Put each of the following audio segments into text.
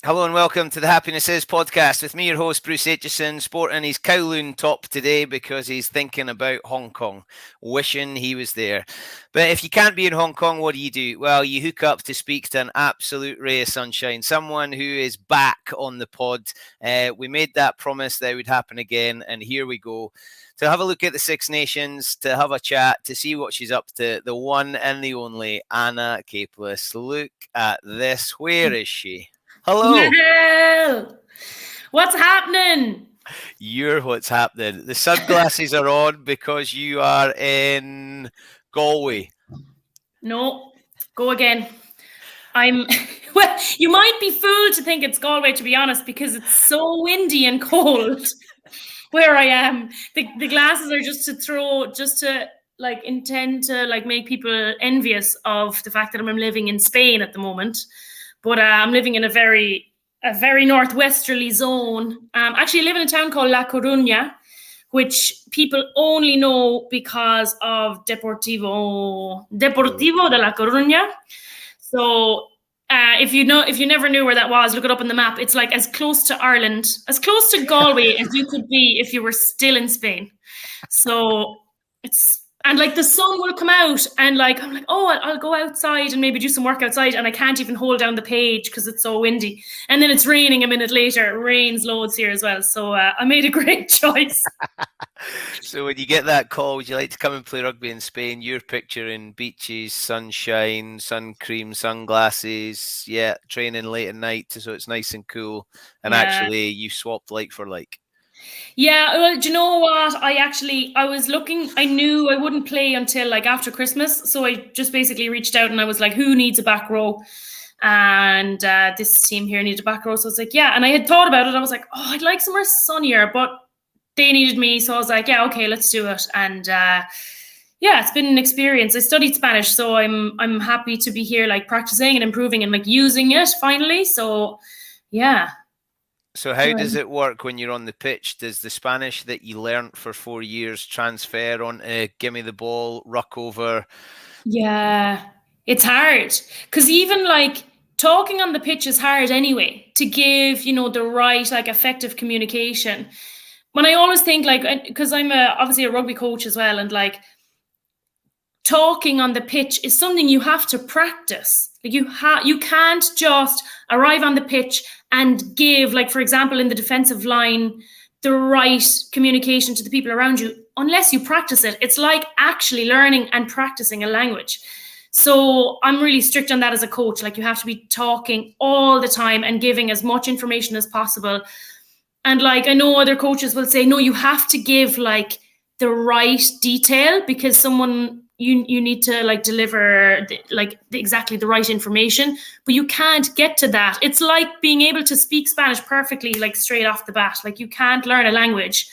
Hello and welcome to the Happiness Is podcast with me, your host, Bruce Aitchison, sporting his Kowloon top today because he's thinking about Hong Kong, wishing he was there. But if you can't be in Hong Kong, what do? Well, you hook up to speak to an absolute ray of sunshine, someone who is back on the pod. We made that promise that it would happen again, and here we go. To have a look at the Six Nations, to have a chat, to see what she's up to, the one and the only Anna Caplice. Look at this. Where is she? Hello. Well, what's happening? You're what's happening. The sunglasses are on because you are in Galway. No, go again. Well, you might be fooled to think it's Galway, to be honest, because it's so windy and cold where I am. The glasses are just to intend to make people envious of the fact that I'm living in Spain at the moment. But I'm living in a very northwesterly zone. Actually, I live in a town called La Coruña, which people only know because of Deportivo de La Coruña. So if you never knew where that was, look it up on the map. It's like as close to Ireland, as close to Galway as you could be if you were still in Spain. So and the sun will come out and I'm like, oh, I'll go outside and maybe do some work outside, and I can't even hold down the page because it's so windy. And then it's raining a minute later. It rains loads here as well. So I made a great choice. So when you get that call, would you like to come and play rugby in Spain? You're picturing beaches, sunshine, sun cream, sunglasses, training late at night so it's nice and cool. And actually you swapped like for like. Yeah, well, do you know what? I was looking, I knew I wouldn't play until after Christmas. So I just basically reached out and I was like, who needs a back row? And this team here needed a back row. So I was like, yeah. And I had thought about it. I was like, oh, I'd like somewhere sunnier, but they needed me. So I was like, yeah, okay, let's do it. And it's been an experience. I studied Spanish, so I'm happy to be here, practicing and improving and using it finally. So yeah. So how does it work when you're on the pitch? Does the Spanish that you learnt for 4 years transfer on give me the ball, ruck over? Yeah, it's hard because even talking on the pitch is hard anyway, to give, the right effective communication. When I always think because I'm obviously a rugby coach as well, and talking on the pitch is something you have to practice. You can't just arrive on the pitch and give, for example, in the defensive line, the right communication to the people around you unless you practice it. It's like actually learning and practicing a language. So I'm really strict on that as a coach. You have to be talking all the time and giving as much information as possible. And I know other coaches will say, no, you have to give the right detail because someone you need to deliver exactly the right information, but you can't get to that. It's like being able to speak Spanish perfectly straight off the bat. You can't learn a language.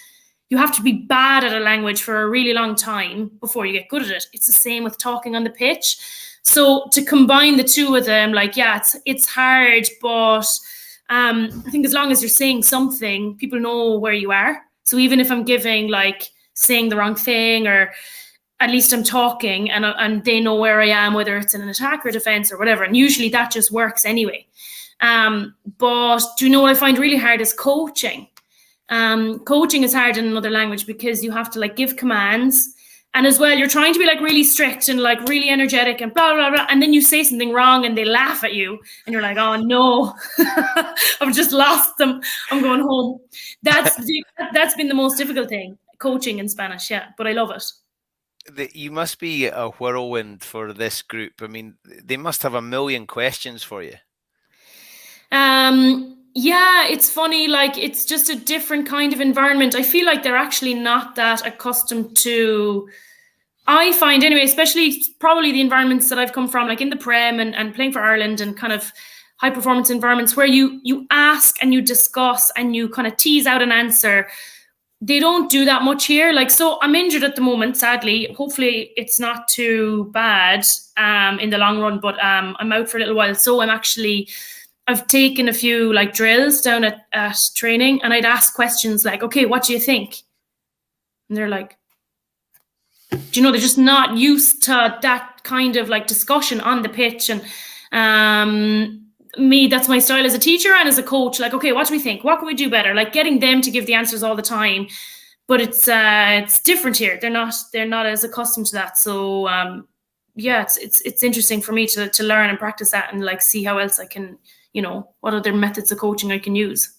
You have to be bad at a language for a really long time before you get good at it. It's the same with talking on the pitch. So to combine the two of them, it's hard, but I think as long as you're saying something, people know where you are. So even if I'm giving saying the wrong thing, or at least I'm talking and they know where I am, whether it's in an attack or defense or whatever. And usually that just works anyway. But do you know what I find really hard is coaching. Coaching is hard in another language because you have to give commands. And as well, you're trying to be really strict and really energetic and blah, blah, blah. And then you say something wrong and they laugh at you. And you're like, oh no, I've just lost them. I'm going home. That's been the most difficult thing, coaching in Spanish. Yeah, but I love it. You must be a whirlwind for this group. I mean, they must have a million questions for you. Yeah, it's funny. It's just a different kind of environment. I feel like they're actually not that accustomed to, I find anyway, especially probably the environments that I've come from, in the Prem and playing for Ireland and kind of high performance environments where you ask and you discuss and you kind of tease out an answer. They don't do that much here. So I'm injured at the moment, sadly. Hopefully it's not too bad in the long run, but I'm out for a little while. So I've taken a few drills down at training, and I'd ask questions okay, what do you think? And they're like, do you know, they're just not used to that kind of discussion on the pitch. And me, that's my style as a teacher and as a coach. Like, okay, what do we think? What can we do better? Like getting them to give the answers all the time. But it's different here. They're not as accustomed to that. So yeah, it's interesting for me to learn and practice that and like see how else I can, what other methods of coaching I can use.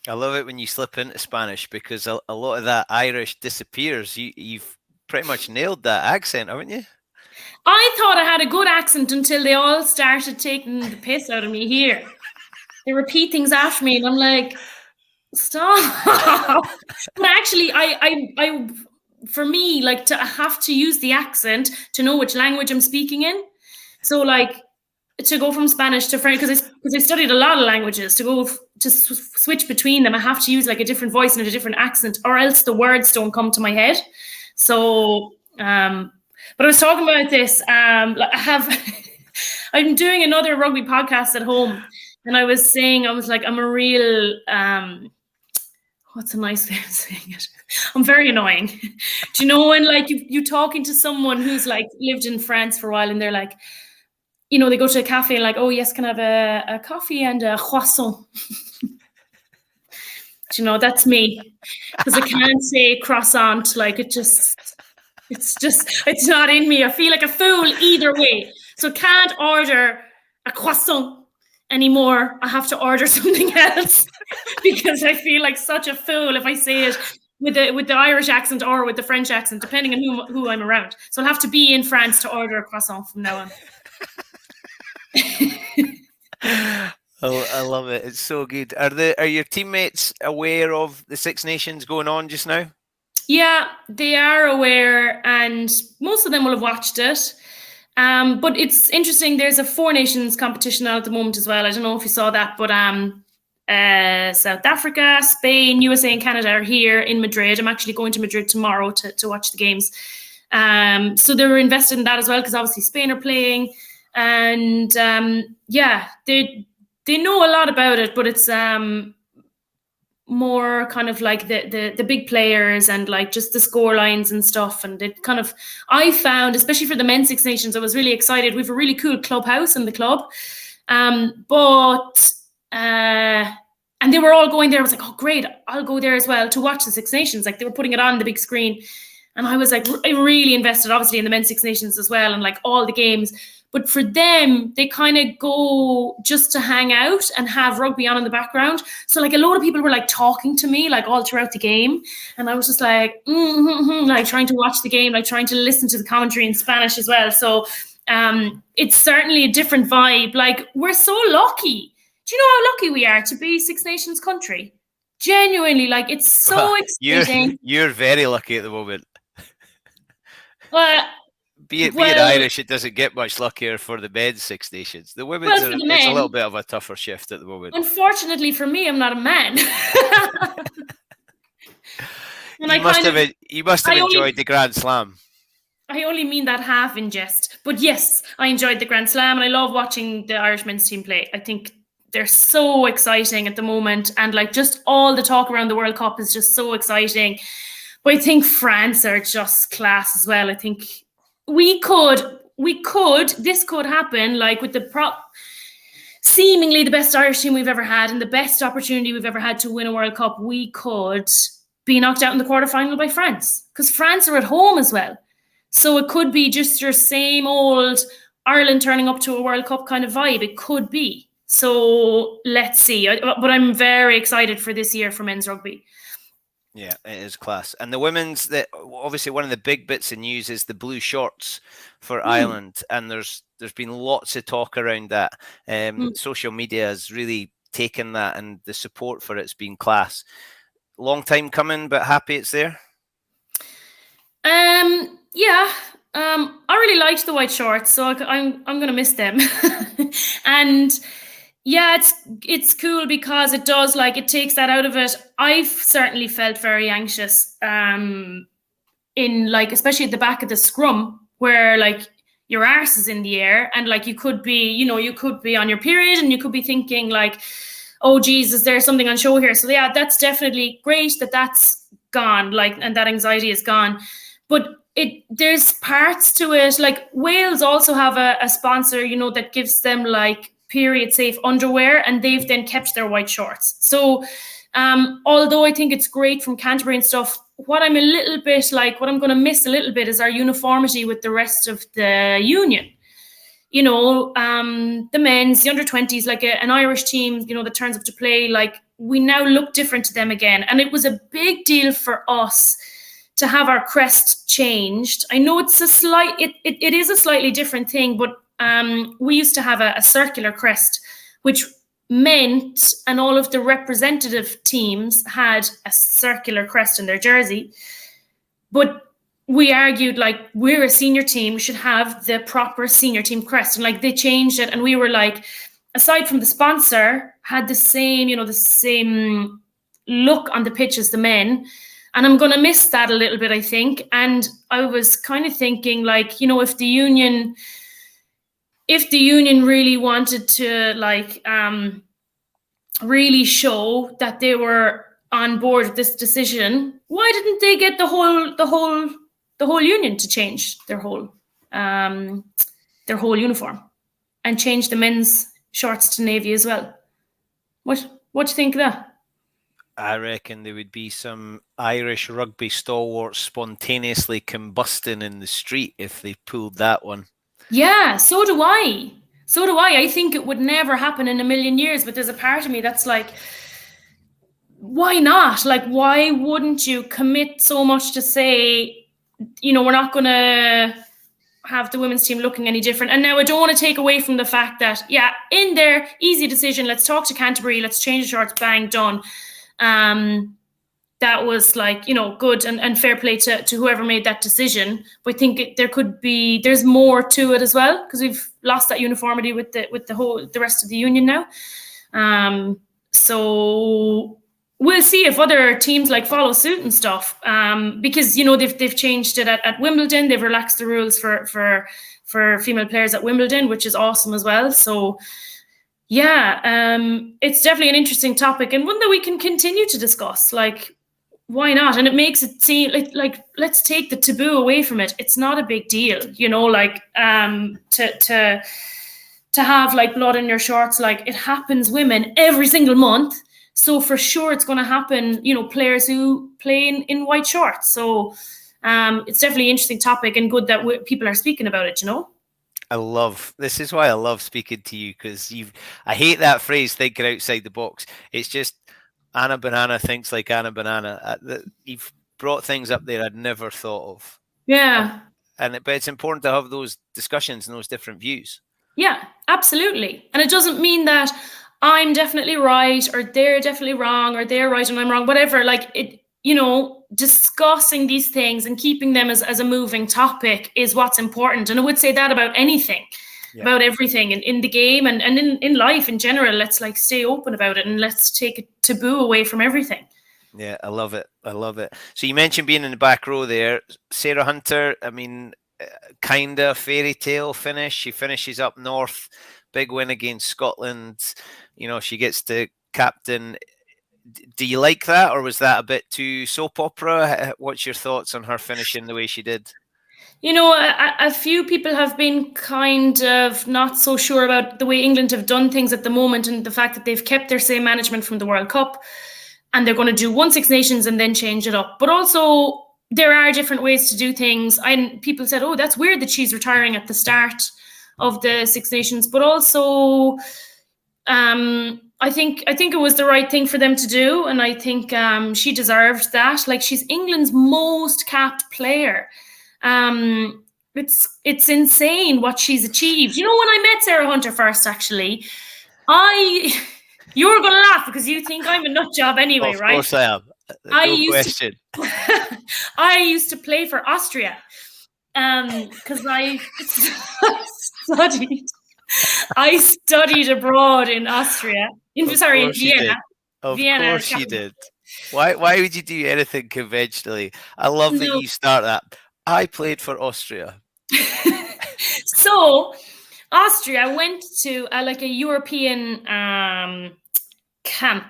I love it when you slip into Spanish because a lot of that Irish disappears. You've pretty much nailed that accent, haven't you? I thought I had a good accent until they all started taking the piss out of me here. They repeat things after me and I'm like, stop. But actually, I for me, like to have to use the accent to know which language I'm speaking in. So like to go from Spanish to French, because I studied a lot of languages, to switch between them, I have to use like a different voice and a different accent, or else the words don't come to my head. So, but I was talking about this. I'm doing another rugby podcast at home, and I was like, I'm a real, what's a nice way of saying it? I'm very annoying. Do you know when like you talking to someone who's like lived in France for a while and they're like, they go to a cafe and like, oh yes, can I have a coffee and a croissant? That's me. Because I can't say croissant. Like it's not in me. I feel like a fool either way. So I can't order a croissant anymore. I have to order something else because I feel like such a fool if I say it with the Irish accent or with the French accent, depending on who I'm around. So I'll have to be in France to order a croissant from now on. Oh, I love it. It's so good. Are your teammates aware of the Six Nations going on just now? Yeah, they are aware, and most of them will have watched it. But it's interesting. There's a Four Nations competition out at the moment as well. I don't know if you saw that, but South Africa, Spain, USA, and Canada are here in Madrid. I'm actually going to Madrid tomorrow to watch the games. So they're invested in that as well because obviously Spain are playing. And yeah, they know a lot about it, but it's more kind of like the big players and like just the score lines and stuff. And it kind of, I found, especially for the men's Six Nations, I was really excited. We have a really cool clubhouse in the club, and they were all going there. I was like, oh great, I'll go there as well to watch the Six Nations. Like they were putting it on the big screen, and I was like, I really invested obviously in the men's Six Nations as well, and like all the games. But for them, they kind of go just to hang out and have rugby on in the background. So like a lot of people were like talking to me like all throughout the game. And I was just like, like trying to watch the game, like trying to listen to the commentary in Spanish as well. So it's certainly a different vibe. Like we're so lucky. Do you know how lucky we are to be Six Nations country? Genuinely, like it's so exciting. You're very lucky at the moment. Be it Irish, it doesn't get much luckier for the men's Six Nations. The women's, it's a little bit of a tougher shift at the moment. Unfortunately for me, I'm not a man. You must have enjoyed the Grand Slam. I only mean that half in jest. But yes, I enjoyed the Grand Slam and I love watching the Irish men's team play. I think they're so exciting at the moment. And like just all the talk around the World Cup is just so exciting. But I think France are just class as well. I think this could happen like with seemingly the best Irish team we've ever had and the best opportunity we've ever had to win a World Cup. We could be knocked out in the quarterfinal by France because France are at home as well. So it could be just your same old Ireland turning up to a World Cup kind of vibe. It could be. So let's see. But I'm very excited for this year for men's rugby. Yeah, it is class. And the women's, obviously one of the big bits of news is the blue shorts for Ireland. And there's been lots of talk around that. Social media has really taken that and the support for it's been class. Long time coming, but happy it's there? Yeah. I really liked the white shorts, so I'm going to miss them. And yeah, it's cool because it does it takes that out of it. I've certainly felt very anxious in especially at the back of the scrum where your arse is in the air and you could be, you could be on your period and you could be thinking oh geez, is there something on show here? So yeah, that's definitely great that's gone, and that anxiety is gone. But there's parts to it, Wales also have a sponsor, that gives them period safe underwear, and they've then kept their white shorts. So although I think it's great from Canterbury and stuff, what I'm going to miss a little bit is our uniformity with the rest of the union. You know, the men's, the under-20s, like an Irish team, you know, that turns up to play, like we now look different to them again. And it was a big deal for us to have our crest changed. I know it's it is a slightly different thing, but we used to have a circular crest, which meant, and all of the representative teams had a circular crest in their jersey. But we argued, like, we're a senior team, we should have the proper senior team crest. And like they changed it, and we were like, aside from the sponsor, had the same look on the pitch as the men. And I'm going to miss that a little bit, I think. And I was kind of thinking, like, you know, if the union really wanted to, like, really show that they were on board with this decision, why didn't they get the whole union to change their whole uniform and change the men's shorts to navy as well? What do you think of that? I reckon there would be some Irish rugby stalwarts spontaneously combusting in the street if they pulled that one. Yeah, so do I. I think it would never happen in a million years, but there's a part of me that's like, why not? Like, why wouldn't you commit so much to say, you know, we're not going to have the women's team looking any different? And now I don't want to take away from the fact that, yeah, in there, easy decision. Let's talk to Canterbury. Let's change the shorts. Bang, done. That was, like, you know, good and fair play to whoever made that decision. But I think there's more to it as well, because we've lost that uniformity with the rest of the union now. So we'll see if other teams like follow suit and stuff, because, you know, they've changed it at Wimbledon. They've relaxed the rules for female players at Wimbledon, which is awesome as well. So yeah, it's definitely an interesting topic, and one that we can continue to discuss. Like, why not? And it makes it seem like let's take the taboo away from it. It's not a big deal, you know, like to have, like, blood in your shorts. Like, it happens women every single month. So for sure it's going to happen, you know, players who play in white shorts. So it's definitely an interesting topic, and good that people are speaking about it, you know. This is why I love speaking to you, because I hate that phrase, thinking outside the box. It's just Anna Banana thinks like Anna Banana. You've brought things up there I'd never thought of. Yeah. But it's important to have those discussions and those different views. Yeah, absolutely. And it doesn't mean that I'm definitely right or they're definitely wrong or they're right and I'm wrong, whatever. Like, it, you know, discussing these things and keeping them as a moving topic is what's important. And I would say that about anything, about everything in the game and in life in general. Let's, like, stay open about it, and let's take a taboo away from everything. Yeah, I love it. So you mentioned being in the back row there. Sarah Hunter, I mean, kind of fairy tale finish. She finishes up north, big win against Scotland. You know, she gets to captain. Do you like that, or was that a bit too soap opera? What's your thoughts on her finishing the way she did? You know, a few people have been kind of not so sure about the way England have done things at the moment, and the fact that they've kept their same management from the World Cup, and they're going to do one Six Nations and then change it up. But also, there are different ways to do things. And people said, oh, that's weird that she's retiring at the start of the Six Nations. But also, I think it was the right thing for them to do. And I think she deserved that. Like, she's England's most capped player. It's insane what she's achieved. You know, when I met Sarah Hunter first, actually, you're going to laugh because you think I'm a nut job anyway, right? Of course I am. No question. I used to play for Austria because I studied abroad in Austria. In Vienna. Of course you did. Why would you do anything conventionally? I love that you start that. I played for Austria. So Austria went to like a European camp,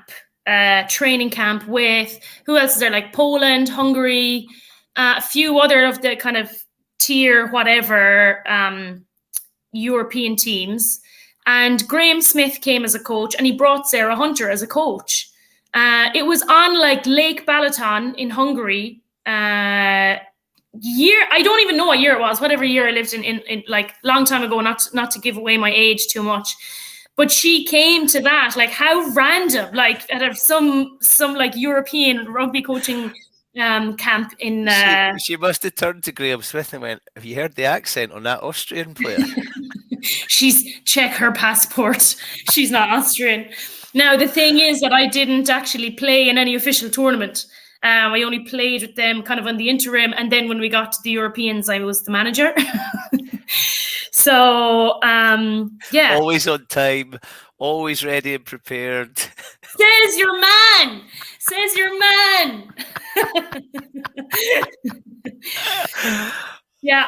training camp with, who else is there? Like Poland, Hungary, a few other of the kind of tier whatever European teams. And Graham Smith came as a coach, and he brought Sarah Hunter as a coach. It was on like Lake Balaton in Hungary. I don't even know what year it was, whatever year I lived in like long time ago, not to give away my age too much. But she came to that, like how random, like at some like European rugby coaching camp in. She must have turned to Graham Smith and went, "Have you heard the accent on that Austrian player?" Check her passport. She's not Austrian. Now the thing is that I didn't actually play in any official tournament. I only played with them kind of on the interim, and then when we got to the Europeans, I was the manager. So, yeah. Always on time, always ready and prepared. Says your man. Says your man. Yeah.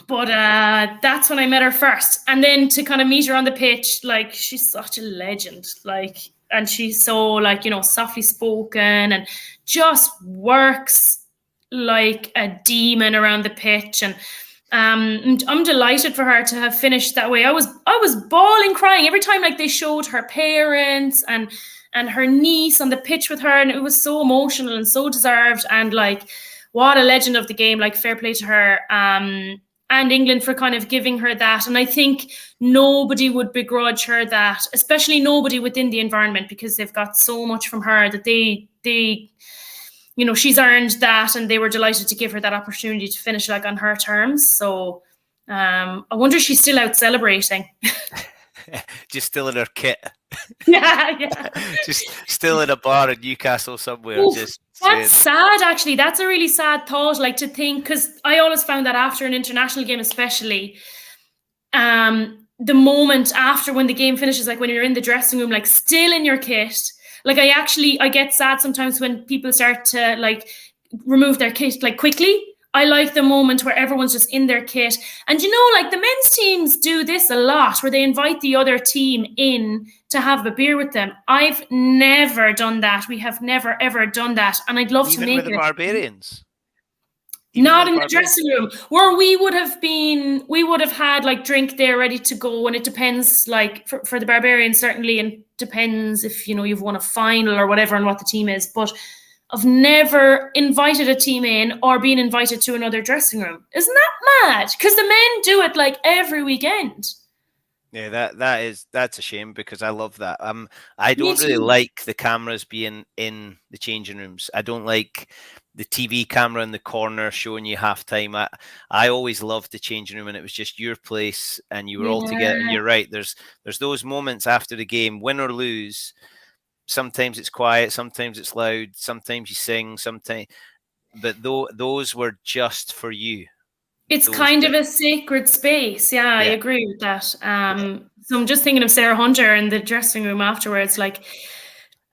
But that's when I met her first. And then to kind of meet her on the pitch, like, she's such a legend. Like, and she's so, like, you know, softly spoken and just works like a demon around the pitch. And I'm delighted for her to have finished that way. I was bawling, crying every time, like, they showed her parents and her niece on the pitch with her, and it was so emotional and so deserved. And like, what a legend of the game! Like, fair play to her. And England for kind of giving her that. And I think nobody would begrudge her that, especially nobody within the environment, because they've got so much from her that they you know, she's earned that, and they were delighted to give her that opportunity to finish like on her terms. So I wonder if she's still out celebrating. Just still in her kit. Yeah. Just still in a bar in Newcastle somewhere. Oof, just that's sad, actually. That's a really sad thought, like, to think, because I always found that after an international game, especially, the moment after when the game finishes, like when you're in the dressing room, like still in your kit. Like, I get sad sometimes when people start to like remove their kit like quickly. I like the moment where everyone's just in their kit. And you know, like, the men's teams do this a lot, where they invite the other team in to have a beer with them. I've never done that. We have never, ever done that. And I'd love to make it. Even with the Barbarians? Not in the dressing room, where we would have had like drink there ready to go. And it depends, like for the Barbarians, certainly, and depends if, you know, you've won a final or whatever and what the team is. But I've never invited a team in or been invited to another dressing room. Isn't that mad? Because the men do it like every weekend. Yeah, that's a shame, because I love that. I don't really like the cameras being in the changing rooms. I don't like the TV camera in the corner showing you halftime. I always loved the changing room, and it was just your place, and you were all together. And you're right. There's those moments after the game, win or lose. Sometimes it's quiet, sometimes it's loud, sometimes you sing, but those were just for you. It's kind of a sacred space. Yeah, I agree with that. So I'm just thinking of Sarah Hunter in the dressing room afterwards, like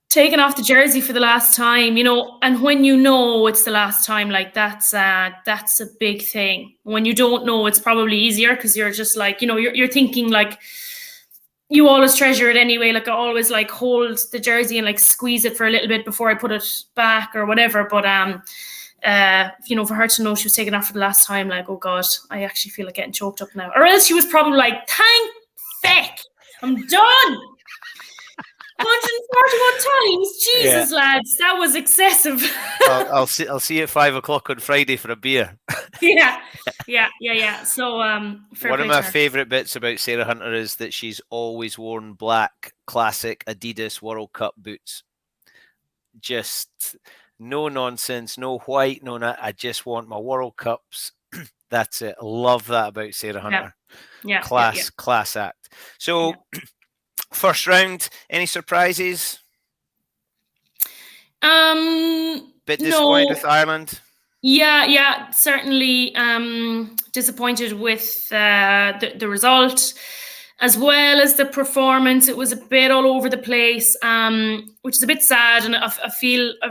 taking off the jersey for the last time, you know, and when you know it's the last time, like that's a big thing. When you don't know, it's probably easier, because you're just like, you know, you're thinking like, you always treasure it anyway. Like, I always like hold the jersey and like squeeze it for a little bit before I put it back or whatever. But you know, for her to know she was taken off for the last time, like, oh God, I actually feel like getting choked up now. Or else she was probably like, thank feck, I'm done. 141 times, Jesus, lads, that was excessive. I'll see you at 5 o'clock on Friday for a beer. Yeah. So, one of my favourite bits about Sarah Hunter is that she's always worn black classic Adidas World Cup boots. Just no nonsense, no white, no not. I just want my World Cups. That's it. Love that about Sarah Hunter. Yeah. Class act. So. Yeah. First round, any surprises? Bit disappointed with Ireland? Yeah, certainly disappointed with the result, as well as the performance. It was a bit all over the place, which is a bit sad, and I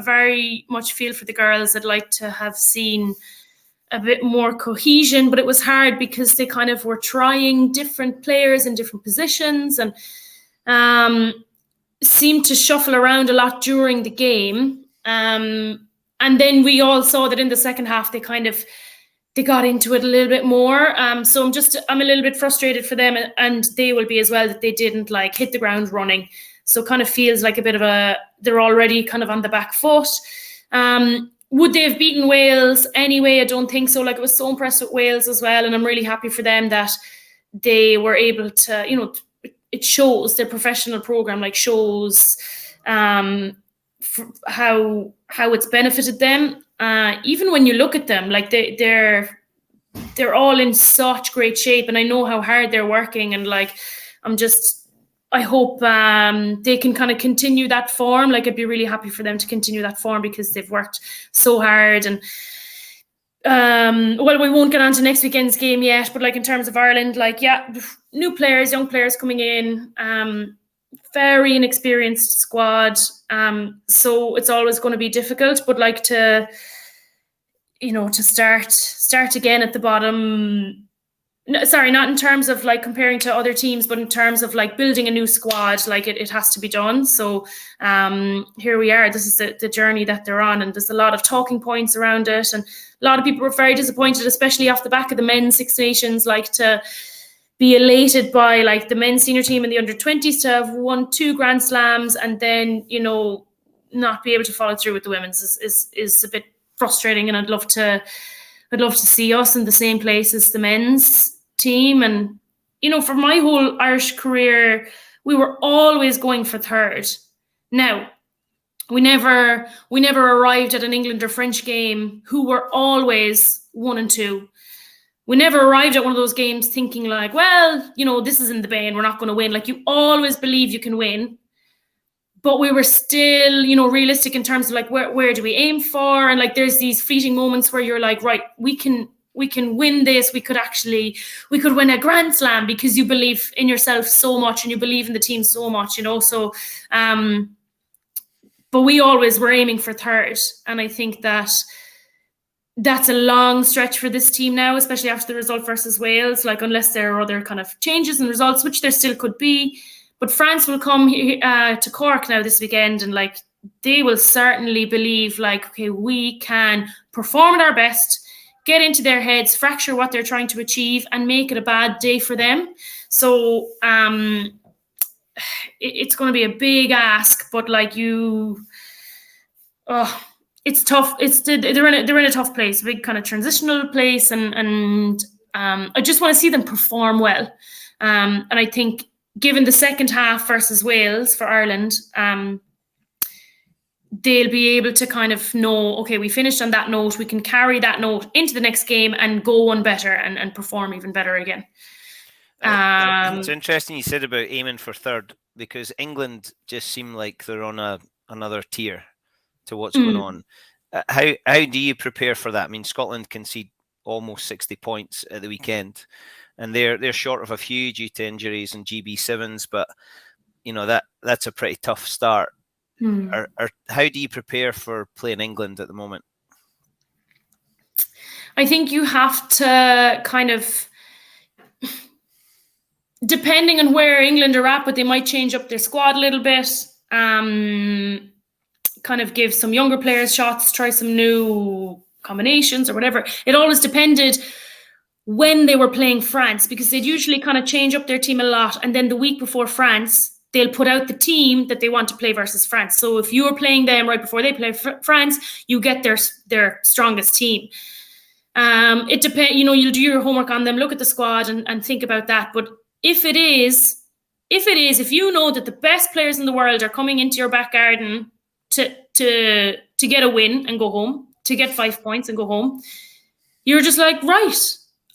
very much feel for the girls. I'd like to have seen a bit more cohesion, but it was hard because they kind of were trying different players in different positions, and seemed to shuffle around a lot during the game. And then we all saw that in the second half, they they got into it a little bit more. So I'm a little bit frustrated for them, and they will be as well, that they didn't like hit the ground running. So it kind of feels like a bit of they're already kind of on the back foot. Would they have beaten Wales anyway? I don't think so. Like, I was so impressed with Wales as well, and I'm really happy for them that they were able to, you know, it shows their professional program, like, shows how it's benefited them. Even when you look at them, like, they're all in such great shape, and I know how hard they're working, and like, I hope they can kind of continue that form. Like, I'd be really happy for them to continue that form, because they've worked so hard. And well, we won't get on to next weekend's game yet, but like, in terms of Ireland, like, yeah, new players, young players coming in, very inexperienced squad. So it's always going to be difficult, but like, to start again at the bottom. No, sorry, not in terms of like comparing to other teams, but in terms of like building a new squad. Like, it has to be done. So here we are. This is the journey that they're on, and there's a lot of talking points around it, and a lot of people were very disappointed, especially off the back of the men's Six Nations, like, to be elated by like the men's senior team and the under-20s to have won 2 Grand Slams, and then, you know, not be able to follow through with the women's is a bit frustrating. And I'd love to see us in the same place as the men's team. And, you know, for my whole Irish career, we were always going for third. Now, we never arrived at an England or French game who were always 1 and 2. We never arrived at one of those games thinking like, well, you know, this is in the bin, we're not going to win. Like, you always believe you can win. But we were still, you know, realistic in terms of like, where do we aim for? And like, there's these fleeting moments where you're like, right, we can win this. We could win a Grand Slam, because you believe in yourself so much, and you believe in the team so much, you know. So, but we always were aiming for third. And I think that's a long stretch for this team now, especially after the result versus Wales. Like, unless there are other kind of changes in results, which there still could be. But France will come to Cork now this weekend, and like, they will certainly believe like, okay, we can perform at our best, get into their heads, fracture what they're trying to achieve, and make it a bad day for them. So it's going to be a big ask, but like, it's tough. They're in a tough place, a big kind of transitional place, and I just want to see them perform well. And I think, given the second half versus Wales for Ireland, they'll be able to kind of know, okay, we finished on that note, we can carry that note into the next game and go one better and perform even better again. It's interesting you said about aiming for third, because England just seem like they're on another tier to what's going on. How do you prepare for that? I mean, Scotland conceded almost 60 points at the weekend, and they're short of a few due to injuries and GB7s, but you know, that's a pretty tough start. How do you prepare for playing England at the moment? I think you have to kind of, depending on where England are at, but they might change up their squad a little bit, kind of give some younger players shots, try some new combinations or whatever. It always depended when they were playing France, because they'd usually kind of change up their team a lot, and then the week before France, they'll put out the team that they want to play versus France. So if you were playing them right before they play France, you get their strongest team. It depends, you know, you'll do your homework on them, look at the squad and think about that. But if you know that the best players in the world are coming into your back garden to get a win and go home, to get 5 points and go home, you're just like, right,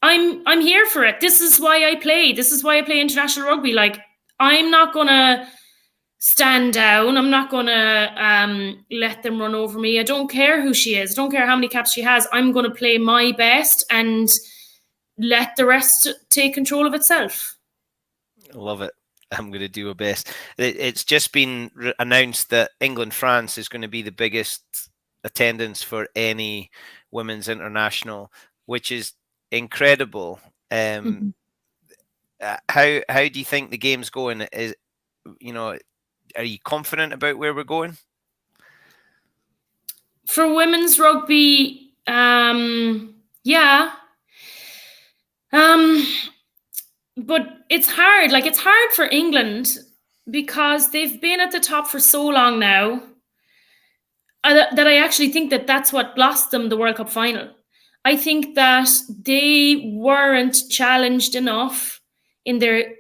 I'm here for it. This is why I play. This is why I play international rugby. Like, I'm not going to stand down. I'm not going to let them run over me. I don't care who she is. I don't care how many caps she has. I'm going to play my best and let the rest take control of itself. I love it. I'm going to do my best. It's just been announced that England-France is going to be the biggest attendance for any women's international, which is incredible. How do you think the game's going? Are you confident about where we're going? For women's rugby, yeah. But it's hard. Like, it's hard for England because they've been at the top for so long now that I actually think that that's what lost them the World Cup final. I think that they weren't challenged enough in their,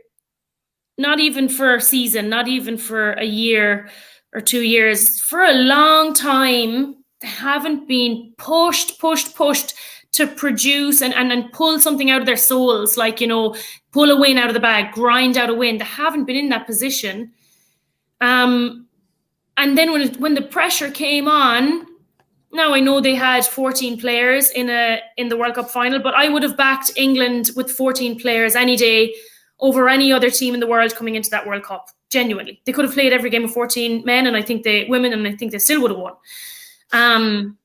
not even for a season, not even for a year or 2 years, for a long time, they haven't been pushed to produce and pull something out of their souls, like, pull a win out of the bag, grind out a win. They haven't been in that position. And then when the pressure came on, now I know they had 14 players in the World Cup final, but I would have backed England with 14 players any day over any other team in the world coming into that World Cup. Genuinely, they could have played every game with 14 men, and I think women, and I think they still would have won.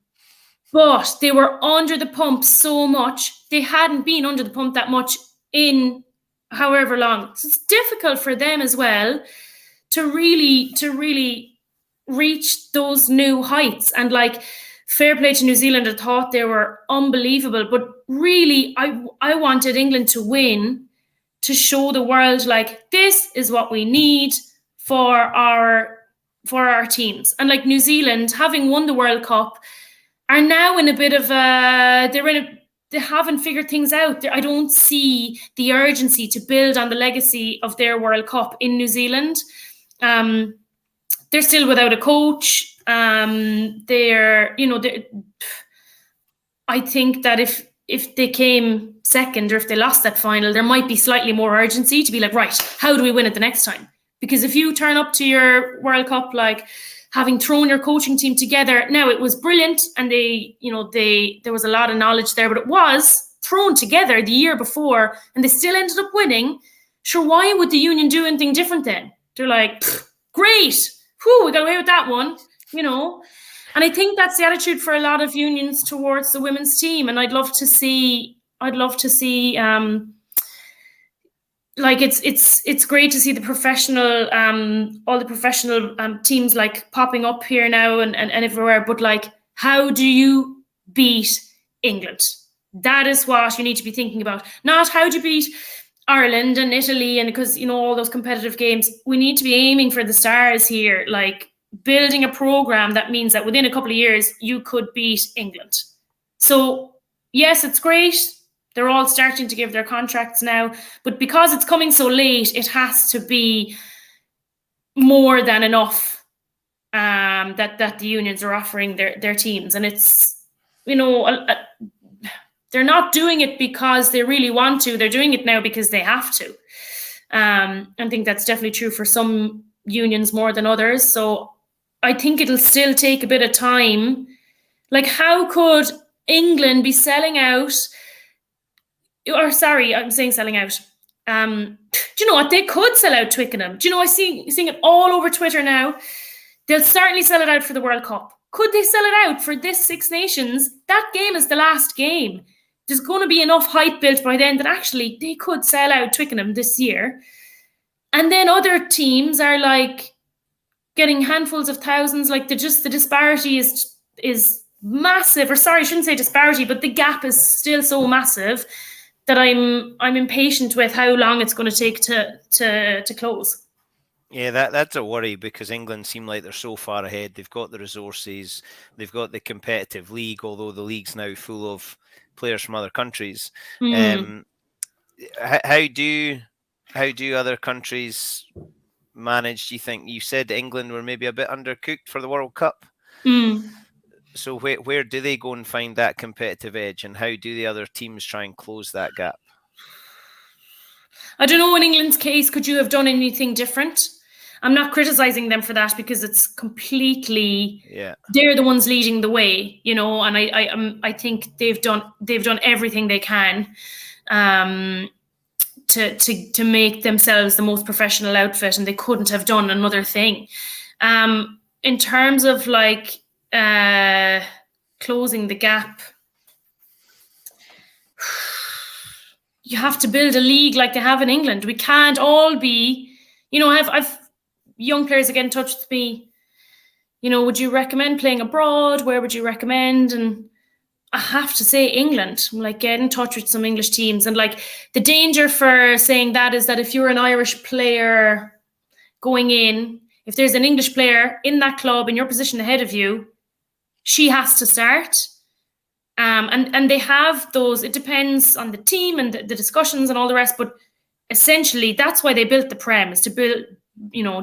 But they were under the pump so much. They hadn't been under the pump that much in however long. So it's difficult for them as well to really reach those new heights. And like, fair play to New Zealand. I thought they were unbelievable. But really, I wanted England to win, to show the world, like, this is what we need for our teams. And like, New Zealand, having won the World Cup, are now in a bit of they haven't figured things out. I don't see the urgency to build on the legacy of their World Cup in New Zealand. They're still without a coach. I think that if they came second, or if they lost that final, there might be slightly more urgency to be like, right, how do we win it the next time? Because if you turn up to your World Cup, like, having thrown your coaching team together, now it was brilliant, and there was a lot of knowledge there, but it was thrown together the year before, and they still ended up winning. Sure, why would the Union do anything different then? They're like, great, we got away with that one, And I think that's the attitude for a lot of unions towards the women's team, and I'd love to see. Like, it's great to see the professional, all the professional teams like popping up here now and everywhere. But like, how do you beat England? That is what you need to be thinking about. Not how do you beat Ireland and Italy, and because all those competitive games. We need to be aiming for the stars here, like building a program that means that within a couple of years you could beat England. So yes, it's great. They're all starting to give their contracts now, but because it's coming so late, it has to be more than enough that the unions are offering their teams. And it's, they're not doing it because they really want to. They're doing it now because they have to. I think that's definitely true for some unions more than others. So I think it'll still take a bit of time. Like, how could England be selling out? Or sorry, I'm saying selling out. Do you know what? They could sell out Twickenham. Do you know, I'm seeing it all over Twitter now. They'll certainly sell it out for the World Cup. Could they sell it out for this Six Nations? That game is the last game. There's going to be enough hype built by then that actually they could sell out Twickenham this year. And then other teams are like getting handfuls of thousands. Like, the disparity is massive. Or sorry, I shouldn't say disparity, but the gap is still so massive that I'm impatient with how long it's going to take to close. Yeah, that's a worry, because England seem like they're so far ahead. They've got the resources, they've got the competitive league, although the league's now full of players from other countries. How do other countries manage, do you think? You said England were maybe a bit undercooked for the World Cup. So where do they go and find that competitive edge, and how do the other teams try and close that gap? I don't know, in England's case, could you have done anything different? I'm not criticizing them for that, because it's completely, they're the ones leading the way, and I think they've done everything they can to make themselves the most professional outfit, and they couldn't have done another thing. In terms of like closing the gap, you have to build a league like they have in England. We can't all be, I've young players get in touch with me, would you recommend playing abroad? Where would you recommend? And I have to say England. Like, get in touch with some English teams. And like, the danger for saying that is that if you're an Irish player going in, if there's an English player in that club in your position ahead of you, she has to start. And they have those, it depends on the team and the discussions and all the rest, but essentially that's why they built the Prem, is to build,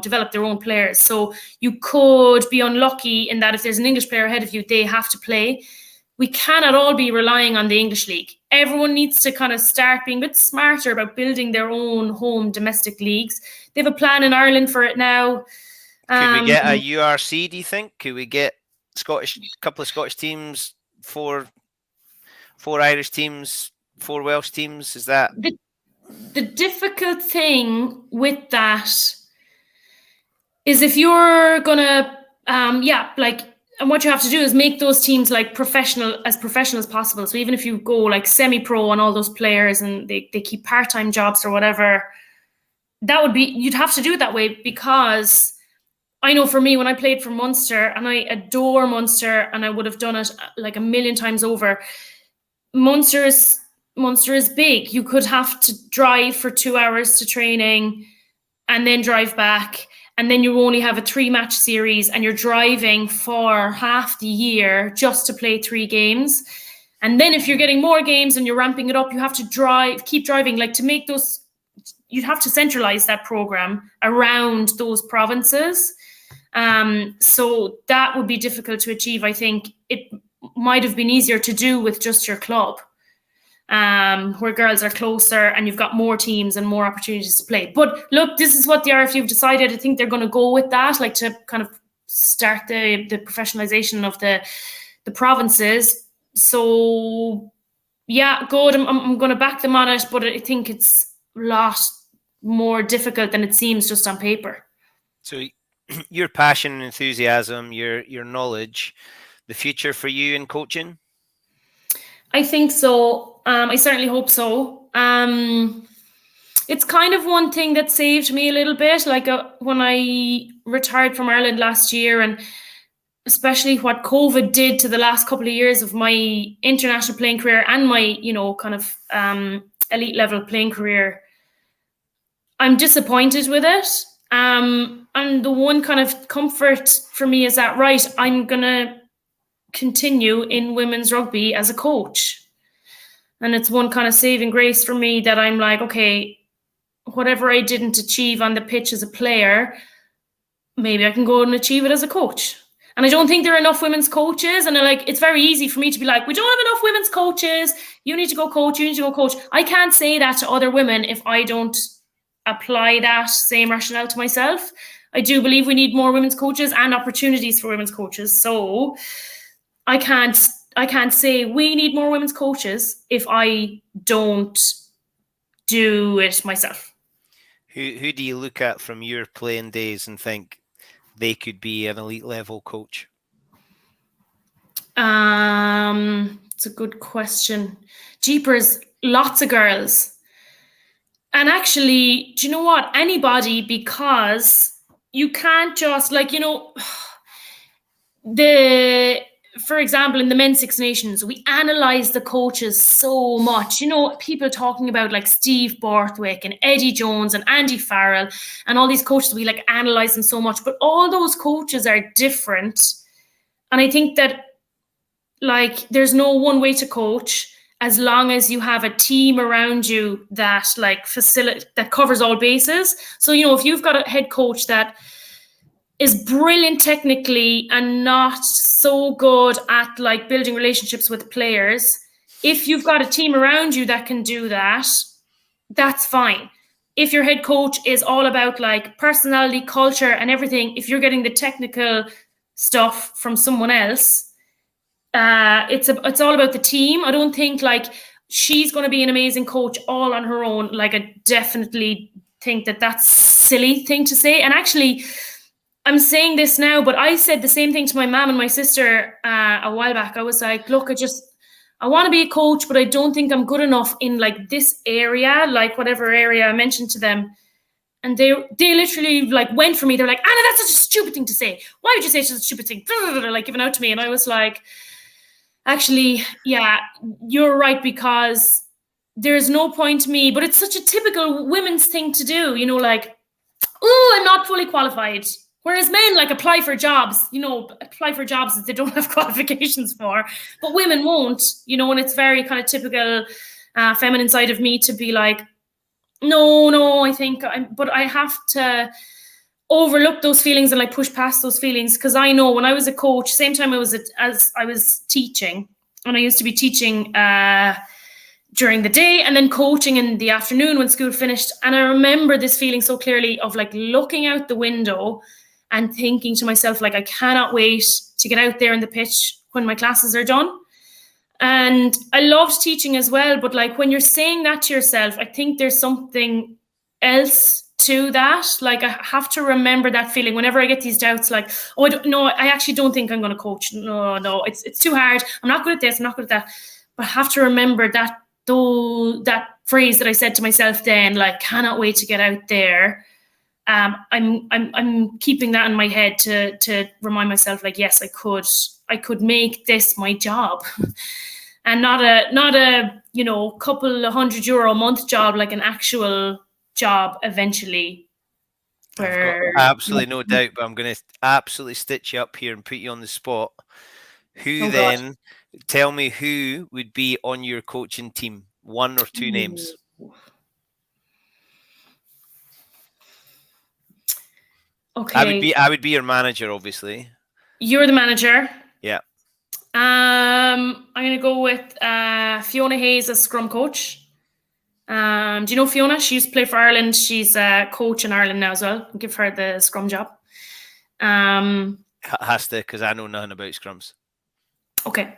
develop their own players. So you could be unlucky in that if there's an English player ahead of you, they have to play. We cannot all be relying on the English league. Everyone needs to kind of start being a bit smarter about building their own home domestic leagues. They have a plan in Ireland for it now. Could we get a URC, do you think? Could we get couple of Scottish teams, four Irish teams, 4 Welsh teams? Is that... The difficult thing with that is if you're going to, and what you have to do is make those teams like professional as possible. So even if you go like semi-pro on all those players and they keep part-time jobs or whatever, you'd have to do it that way, because I know for me, when I played for Munster, and I adore Munster and I would have done it like a million times over, Munster is big. You could have to drive for 2 hours to training and then drive back. And then you only have a 3-match series and you're driving for half the year just to play 3 games. And then if you're getting more games and you're ramping it up, you have to keep driving. Like, to make those, you'd have to centralize that program around those provinces. So that would be difficult to achieve. I think it might have been easier to do with just your club, where girls are closer and you've got more teams and more opportunities to play. But look, this is what the RFU have decided. I think they're going to go with that, like to kind of start the professionalization of the provinces. So yeah, good. I'm going to back them on it, but I think it's a lot more difficult than it seems just on paper. So your passion and enthusiasm, your knowledge, the future for you in coaching? I think so. I certainly hope so. It's kind of one thing that saved me a little bit. Like when I retired from Ireland last year, and especially what COVID did to the last couple of years of my international playing career and my, kind of elite level playing career, I'm disappointed with it. And the one kind of comfort for me is that, right, I'm going to continue in women's rugby as a coach. And it's one kind of saving grace for me that I'm like, okay, whatever I didn't achieve on the pitch as a player, maybe I can go and achieve it as a coach. And I don't think there are enough women's coaches. And it's very easy for me to be like, we don't have enough women's coaches. You need to go coach. You need to go coach. I can't say that to other women if I don't apply that same rationale to myself. I do believe we need more women's coaches and opportunities for women's coaches. So I can't say we need more women's coaches if I don't do it myself. Who do you look at from your playing days and think they could be an elite level coach? It's a good question. Jeepers, lots of girls. And actually, do you know what? Anybody, because you can't just for example, in the Men's Six Nations, we analyze the coaches so much. People talking about like Steve Borthwick and Eddie Jones and Andy Farrell and all these coaches, we like analyze them so much. But all those coaches are different. And I think that like there's no one way to coach as long as you have a team around you that like that covers all bases. So, if you've got a head coach that is brilliant technically and not so good at like building relationships with players, if you've got a team around you that can do that, that's fine. If your head coach is all about like personality, culture and everything, if you're getting the technical stuff from someone else, it's all about the team. I don't think like she's going to be an amazing coach all on her own. Like I definitely think that that's a silly thing to say. And actually, I'm saying this now, but I said the same thing to my mom and my sister a while back. I was like, look, I want to be a coach, but I don't think I'm good enough in like this area, like whatever area I mentioned to them. And they literally like went for me. They're like, Anna, that's such a stupid thing to say. Why would you say such a stupid thing? Like giving out to me. And I was like, Actually, yeah, you're right, because there's no point to me, but it's such a typical women's thing to do, you know, like, oh, I'm not fully qualified. Whereas men like apply for jobs, you know, apply for jobs that they don't have qualifications for, but women won't, you know, and it's very kind of typical feminine side of me to be like, no, but I have to overlook those feelings and like push past those feelings, because I know when I was a coach, same time as I was teaching, and I used to be teaching during the day and then coaching in the afternoon when school finished. And I remember this feeling so clearly of like looking out the window and thinking to myself, like, I cannot wait to get out there in the pitch when my classes are done. And I loved teaching as well, but like when you're saying that to yourself, I think there's something else to that. Like, I have to remember that feeling whenever I get these doubts, like, oh, I actually don't think I'm going to coach. No, it's too hard. I'm not good at this. I'm not good at that. But I have to remember that, though, that phrase that I said to myself then, like, cannot wait to get out there. I'm keeping that in my head to remind myself, like, yes, I could make this my job. And not a you know, couple of €100 a month job, like an actual job eventually. I've got absolutely no doubt, but I'm going to absolutely stitch you up here and put you on the spot. Tell me who would be on your coaching team? 1 or 2 names. Okay. I would be your manager, obviously. You're the manager. Yeah. I'm going to go with Fiona Hayes as scrum coach. Do you know Fiona? She used to play for Ireland. She's a coach in Ireland now as well. I'll give her the scrum job. Has to, because I know nothing about scrums. Okay.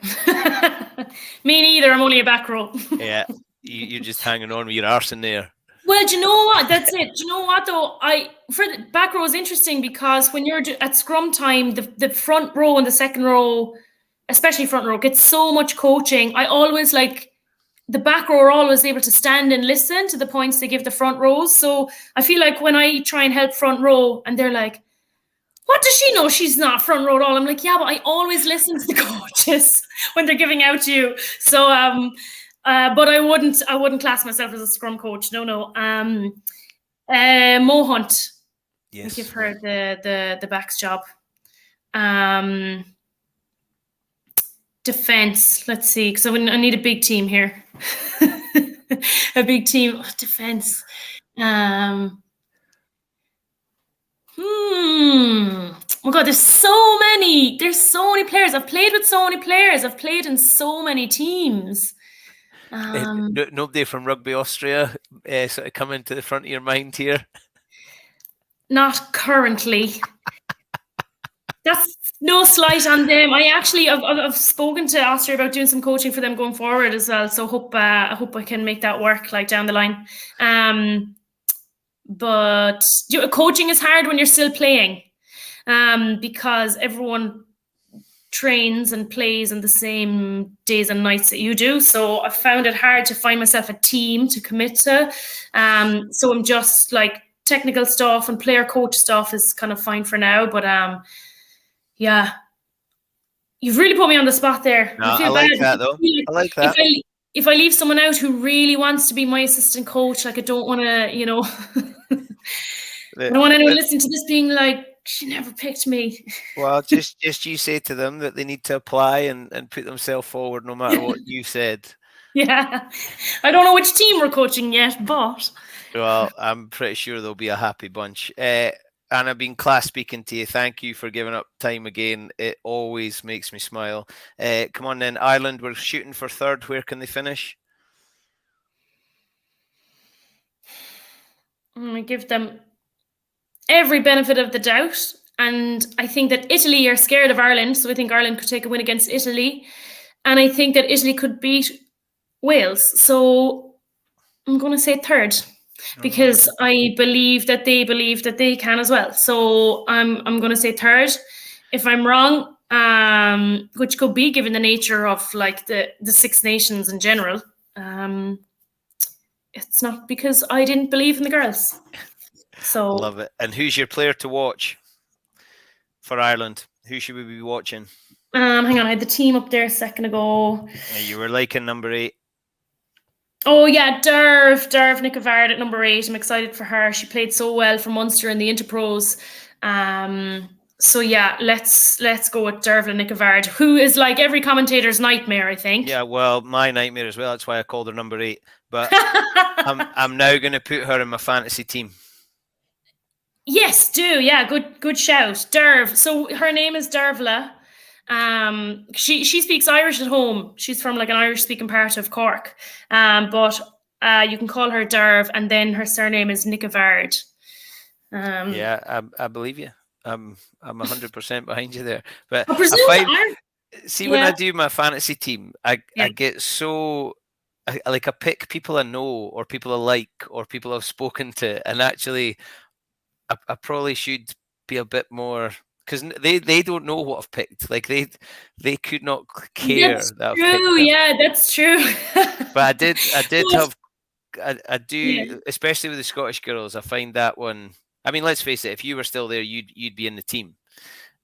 Me neither. I'm only a back row. Yeah. You're just hanging on with your arse in there. Well, do you know what? That's it. Do you know what, though? For the back row is interesting, because when you're at scrum time, the front row and the second row, especially front row, gets so much coaching. I always like the back row are always able to stand and listen to the points they give the front rows. So I feel like when I try and help front row and they're like, what does she know? She's not front row at all. I'm like, yeah, but I always listen to the coaches when they're giving out to you. So, but I wouldn't class myself as a scrum coach. No. Mo Hunt. Yes. I'll give her the backs job. Defense. Let's see, because I need a big team here. A big team. Defense. Oh God, there's so many players. I've played with so many players. I've played in so many teams. Nobody from Rugby Austria sort of come into the front of your mind here? Not currently. That's no slight on them. I've spoken to Austria about doing some coaching for them going forward as well. So I hope I can make that work, like, down the line. But coaching is hard when you're still playing, because everyone trains and plays on the same days and nights that you do. So I found it hard to find myself a team to commit to. So I'm just like, technical stuff and player coach stuff is kind of fine for now. But yeah, you've really put me on the spot there. No, I like that though. I like that. If I leave someone out who really wants to be my assistant coach, like, I don't want to, you know, I don't want anyone listening to this being like, she never picked me. Well, just you say to them that they need to apply and put themselves forward no matter what you said. Yeah. I don't know which team we're coaching yet, but... Well, I'm pretty sure they'll be a happy bunch. Anna, been class speaking to you. Thank you for giving up time again. It always makes me smile. Come on then, Ireland, we're shooting for third. Where can they finish? I'm going to give them every benefit of the doubt. And I think that Italy are scared of Ireland. So I think Ireland could take a win against Italy. And I think that Italy could beat Wales. So I'm going to say third, because I believe that they can as well. So I'm going to say third. If I'm wrong, which could be given the nature of like the Six Nations in general, it's not because I didn't believe in the girls. So love it. And who's your player to watch for Ireland? Who should we be watching? Hang on, I had the team up there a second ago. You were liking number 8. Oh yeah, Derv Nicovard at number 8. I'm excited for her. She played so well for Munster in the Interpros. So yeah, let's go with Derv Nicovard, who is like every commentator's nightmare, I think. Yeah, well, my nightmare as well. That's why I called her number 8. But I'm now going to put her in my fantasy team. Yes, do. Yeah, good shout. Derv. So her name is Dervla. She speaks Irish at home. She's from like an Irish speaking part of Cork. But you can call her Derv, and then her surname is Nicovard. Yeah, I believe you. I'm 100% behind you there. But I find, when I do my fantasy team, I get so I pick people I know or people I like or people I've spoken to, and actually I probably should be a bit more, because they don't know what I've picked. Like they could not care. That's true. Yeah, that's true. But I did have. I do, especially with the Scottish girls. I find that one. I mean, let's face it. If you were still there, you'd be in the team.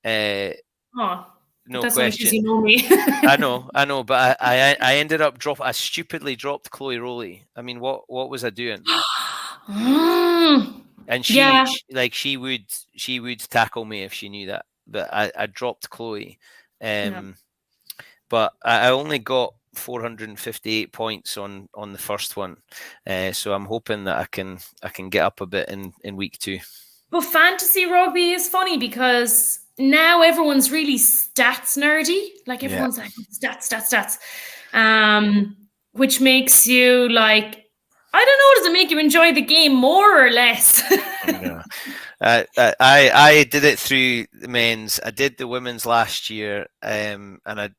No that's question. You know me. I know, but I ended up I stupidly dropped Chloe Rowley. I mean, what was I doing? And she would tackle me if she knew that. But I dropped Chloe. But I only got 458 points on the first one. So I'm hoping that I can get up a bit in week 2. But fantasy rugby is funny because now everyone's really stats nerdy. Like everyone's like stats. Which makes you like, I don't know, does it make you enjoy the game more or less? I did it through the men's. I did the women's last year, and I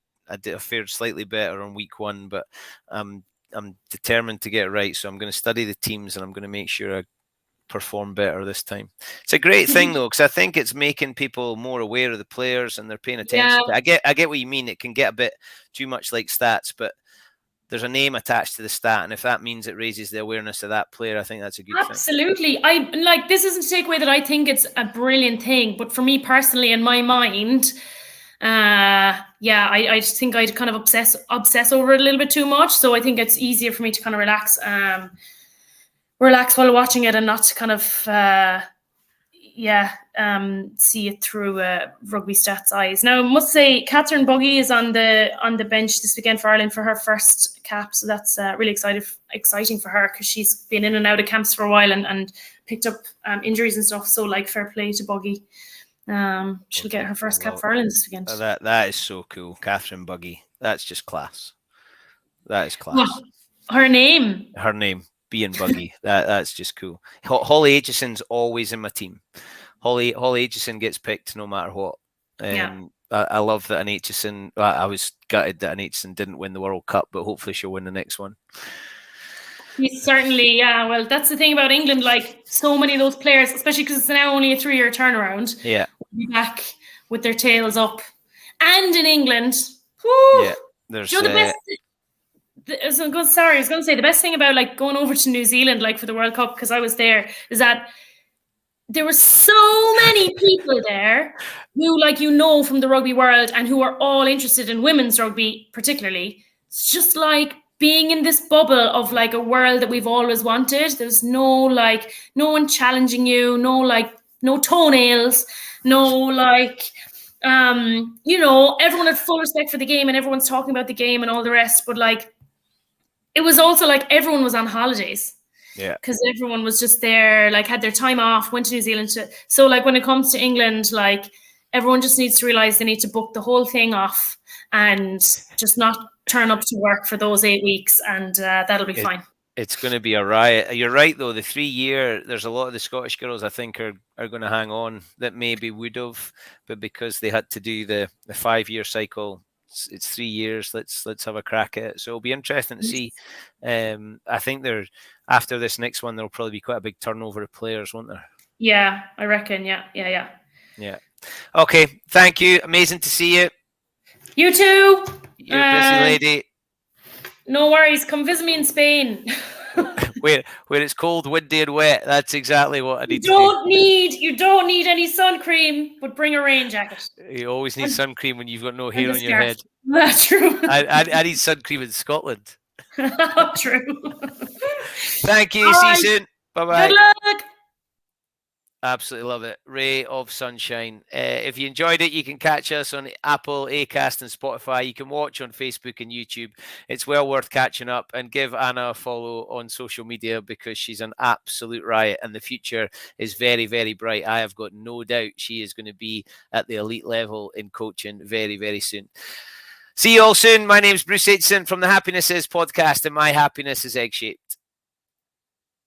fared slightly better on week 1, but I'm determined to get it right. So I'm going to study the teams, and I'm going to make sure I perform better this time. It's a great thing though, because I think it's making people more aware of the players and they're paying attention. Yeah. I get what you mean. It can get a bit too much like stats, but there's a name attached to the stat, and if that means it raises the awareness of that player, I think that's a good thing. Absolutely. I like, this isn't to take away that I think it's a brilliant thing, but for me personally, in my mind, I just think I'd kind of obsess over it a little bit too much. So I think it's easier for me to kind of relax while watching it and not kind of see it through rugby stats eyes. Now I must say Catherine Buggy is on the bench this weekend for Ireland for her first cap, so that's really exciting for her, because she's been in and out of camps for a while and picked up injuries and stuff. So like, fair play to Buggy. She'll get her first cap for Ireland this weekend. That is so cool. Catherine Buggy. That's just class. That is class. Well, her name. Being Buggy. That's just cool. Holly Aitchison's always in my team. Holly Aitchison gets picked no matter what. I love that an Aitchison. I was gutted that an Aitchison didn't win the World Cup, but hopefully she'll win the next one. Certainly, yeah. Well, that's the thing about England. Like, so many of those players, especially because it's now only a 3-year turnaround. Yeah, will be back with their tails up, and in England. There's the best. I was going to say the best thing about like going over to New Zealand like for the World Cup, because I was there, is that there were so many people there who, like, from the rugby world and who are all interested in women's rugby particularly. It's just like being in this bubble of like a world that we've always wanted. There's no one challenging you, no toenails, no everyone had full respect for the game and everyone's talking about the game and all the rest, but like, it was also like everyone was on holidays. Yeah. Because everyone was just there, like had their time off, went to New Zealand. So like when it comes to England, like everyone just needs to realize they need to book the whole thing off and just not turn up to work for those 8 weeks, and that'll be fine. It's going to be a riot. You're right, though. The 3-year, there's a lot of the Scottish girls I think are going to hang on that maybe would have, but because they had to do the 5-year cycle, it's 3 years. Let's have a crack at it. So it'll be interesting to see. I think after this next one, there'll probably be quite a big turnover of players, won't there? Yeah, I reckon. Yeah. Okay, thank you. Amazing to see you. You too. You're a busy lady. No worries. Come visit me in Spain. where it's cold, windy, and wet. That's exactly what I need to do. You don't need any sun cream, but bring a rain jacket. You always need sun cream when you've got no hair And a on your scarf. head. That's true. I need sun cream in Scotland. True. Thank you. All See right. you soon. Bye-bye. Good luck. Absolutely love it. Ray of Sunshine. If you enjoyed it, you can catch us on Apple, Acast, and Spotify. You can watch on Facebook and YouTube. It's well worth catching up, and give Anna a follow on social media because she's an absolute riot and the future is very, very bright. I have got no doubt she is going to be at the elite level in coaching very, very soon. See you all soon. My name's Bruce Aitchison from the Happiness Is podcast, and my happiness is egg shaped.